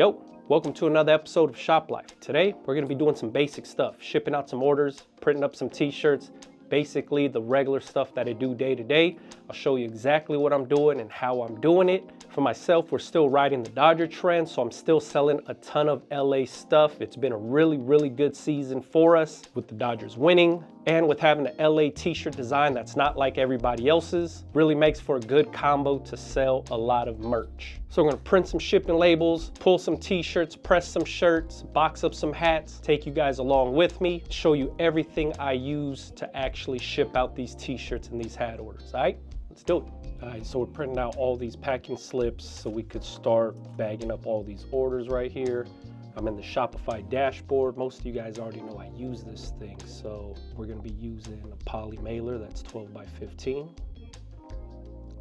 Yo, welcome to another episode of Shop Life. Today, we're gonna be doing some basic stuff, shipping out some orders, printing up some t-shirts, basically the regular stuff that I do day to day. I'll show you exactly what I'm doing and how I'm doing it. For myself, we're still riding the Dodger trend, so I'm still selling a ton of LA stuff. It's been a really good season for us with the Dodgers winning and with having an LA t-shirt design that's not like everybody else's. Really makes for a good combo to sell a lot of merch. So we're gonna print some shipping labels, pull some t-shirts, press some shirts, box up some hats, take you guys along with me, show you everything I use to actually ship out these t-shirts and these hat orders, all right? Let's do it. All right, so we're printing out all these packing slips so we could start bagging up all these orders right here. I'm in the Shopify dashboard. Most of you guys already know I use this thing. So we're gonna be using a poly mailer that's 12 by 15.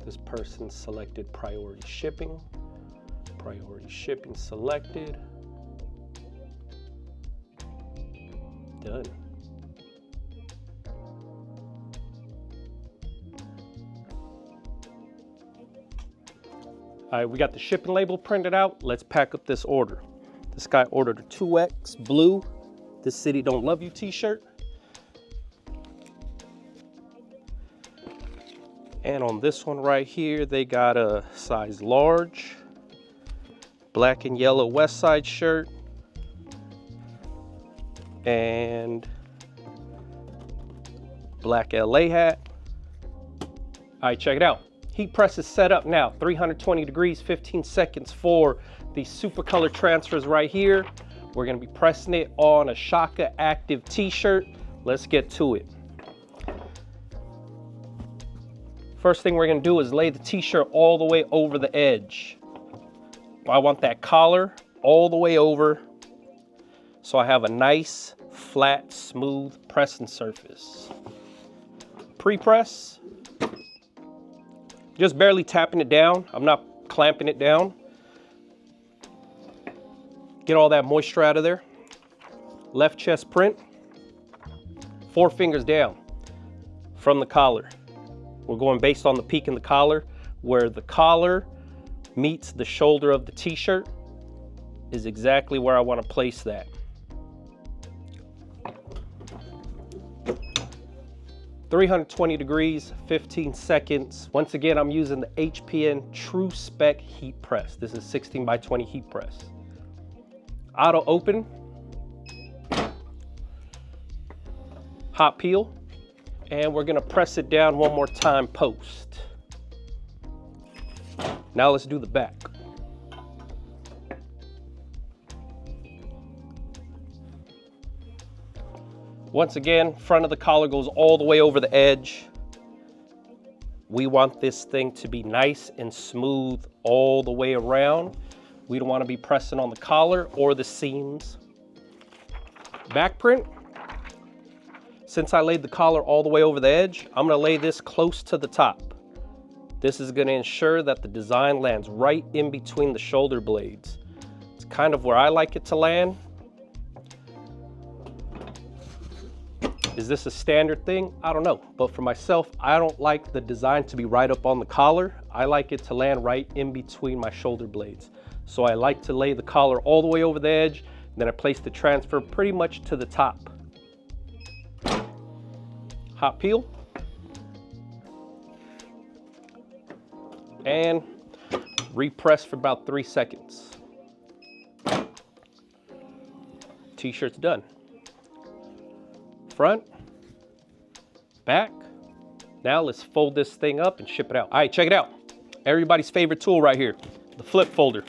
This person selected priority shipping. Priority shipping selected. Done. All right, we got the shipping label printed out. Let's pack up this order. This guy ordered a 2X blue "This City Don't Love You" t-shirt. And on this one right here, they got a size large, black and yellow West Side shirt, and black LA hat. All right, check it out. Heat press is set up now, 320 degrees, 15 seconds for the Supacolor Transfers right here. We're gonna be pressing it on a Shaka Active t-shirt. Let's get to it. First thing we're gonna do is lay the t-shirt all the way over the edge. I want that collar all the way over so I have a nice, flat, smooth pressing surface. Pre-press. Just barely tapping it down. I'm not clamping it down. Get all that moisture out of there. Left chest print. 4 fingers down from the collar. We're going based on the peak in the collar. Where the collar meets the shoulder of the t-shirt is exactly where I want to place that. "320 degrees, 15 seconds. Once again, I'm using the HPN True Spec heat press. This is 16 by 20 heat press. Auto open. Hot peel. And we're gonna press it down one more time post. Now let's do the back. Once again, front of the collar goes all the way over the edge. We want this thing to be nice and smooth all the way around. We don't want to be pressing on the collar or the seams. Back print. Since I laid the collar all the way over the edge, I'm going to lay this close to the top. This is going to ensure that the design lands right in between the shoulder blades. It's kind of where I like it to land. Is this a standard thing? I don't know, but for myself, I don't like the design to be right up on the collar. I like it to land right in between my shoulder blades. So I like to lay the collar all the way over the edge, then I place the transfer pretty much to the top. Hot peel. And repress for about 3 seconds. T-shirt's done. Front, back. Now let's fold this thing up and ship it out. All right, check it out. Everybody's favorite tool right here, the flip folder.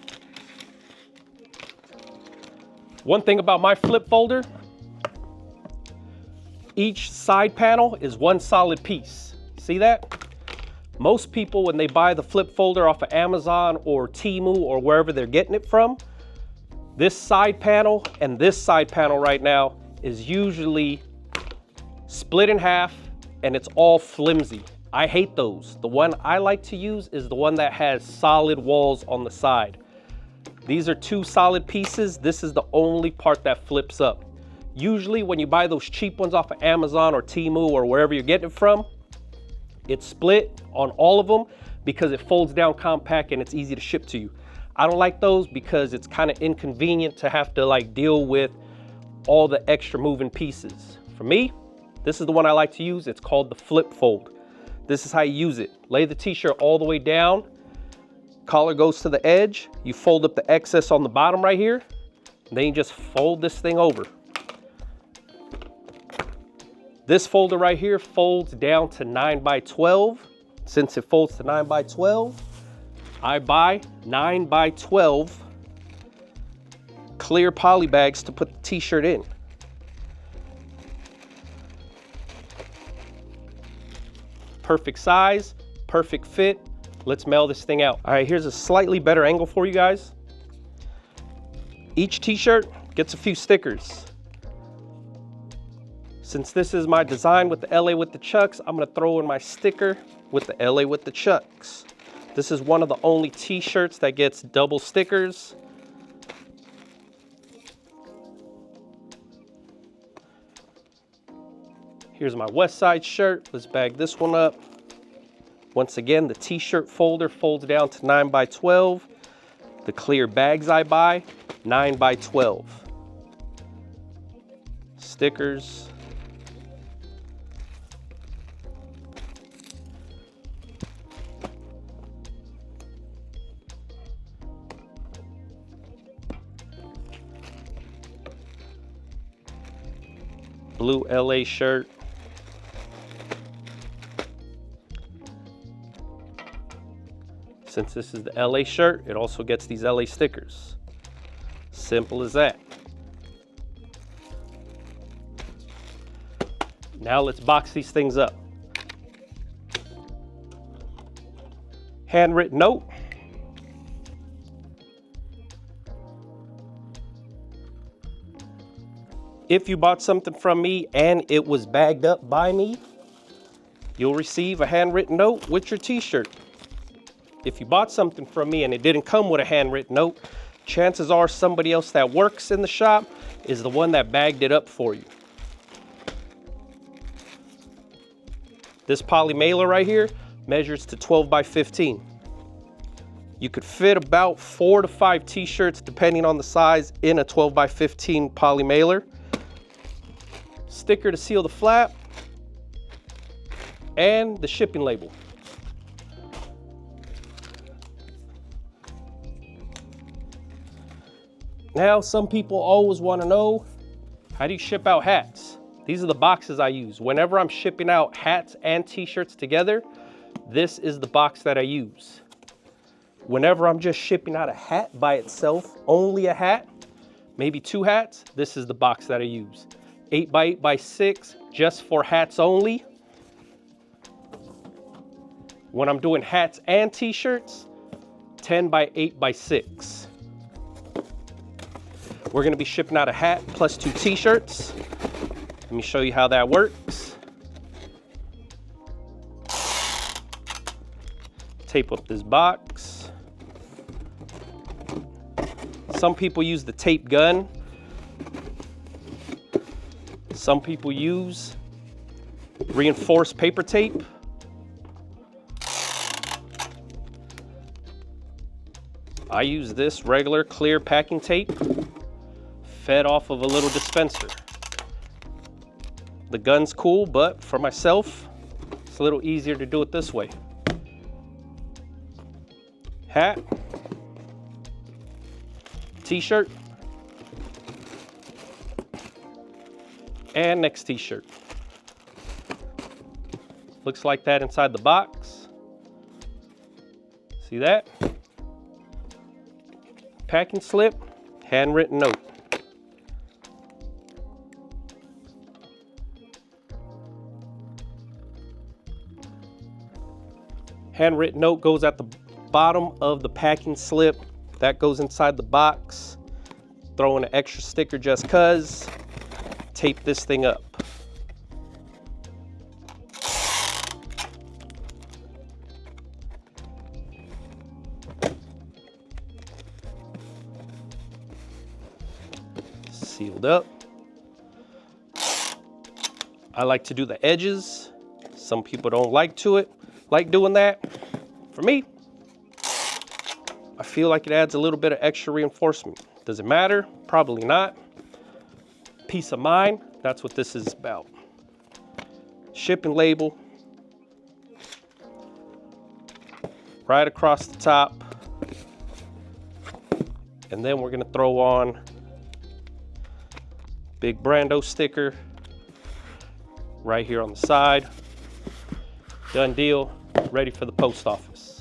One thing about my flip folder, each side panel is one solid piece. See that? Most people, when they buy the flip folder off of Amazon or Temu or wherever they're getting it from, this side panel and this side panel right now is usually split in half and it's all flimsy. I hate those. The one I like to use is the one that has solid walls on the side. These are 2 solid pieces. This is the only part that flips up. Usually when you buy those cheap ones off of Amazon or Temu or wherever you're getting it from, it's split on all of them because it folds down compact and it's easy to ship to you. I don't like those because it's kind of inconvenient to have to like deal with all the extra moving pieces. For me, this is the one I like to use. It's called the flip fold. This is how you use it. Lay the t-shirt all the way down. Collar goes to the edge. You fold up the excess on the bottom right here. Then you just fold this thing over. This folder right here folds down to 9x12. Since it folds to 9x12, I buy 9x12 clear poly bags to put the t-shirt in. Perfect size, perfect fit. Let's mail this thing out. All right, here's a slightly better angle for you guys. Each t-shirt gets a few stickers. Since this is my design with the LA with the Chucks, I'm gonna throw in my sticker with the LA with the Chucks. This is one of the only t-shirts that gets double stickers. Here's my West Side shirt. Let's bag this one up. Once again, the t-shirt folder folds down to 9x12. The clear bags I buy, 9x12. Stickers. Blue LA shirt. Since this is the LA shirt, it also gets these LA stickers. Simple as that. Now let's box these things up. Handwritten note. If you bought something from me and it was bagged up by me, you'll receive a handwritten note with your t-shirt. If you bought something from me and it didn't come with a handwritten note, chances are somebody else that works in the shop is the one that bagged it up for you. This poly mailer right here measures to 12x15. You could fit about 4 to 5 t-shirts depending on the size in a 12x15 poly mailer. Sticker to seal the flap, and the shipping label. Now, some people always want to know, how do you ship out hats? These are the boxes I use. Whenever I'm shipping out hats and t-shirts together, this is the box that I use. Whenever I'm just shipping out a hat by itself, only a hat, maybe 2 hats, this is the box that I use. 8x8x6, just for hats only. When I'm doing hats and t-shirts, 10x8x6. We're gonna be shipping out a hat plus 2 t-shirts. Let me show you how that works. Tape up this box. Some people use the tape gun. Some people use reinforced paper tape. I use this regular clear packing tape fed off of a little dispenser. The gun's cool, but for myself, it's a little easier to do it this way. Hat, t-shirt, and next t-shirt. Looks like that inside the box. See that? Packing slip, handwritten note. Handwritten note goes at the bottom of the packing slip. That goes inside the box. Throw in an extra sticker just cuz. Tape this thing up. Sealed up. I like to do the edges. Some people don't like doing that. For me, I feel like it adds a little bit of extra reinforcement. Does it matter? Probably not. Peace of mind, that's what this is about. Shipping label. Right across the top. And then we're gonna throw on big Brando sticker right here on the side. Done deal, ready for the post office.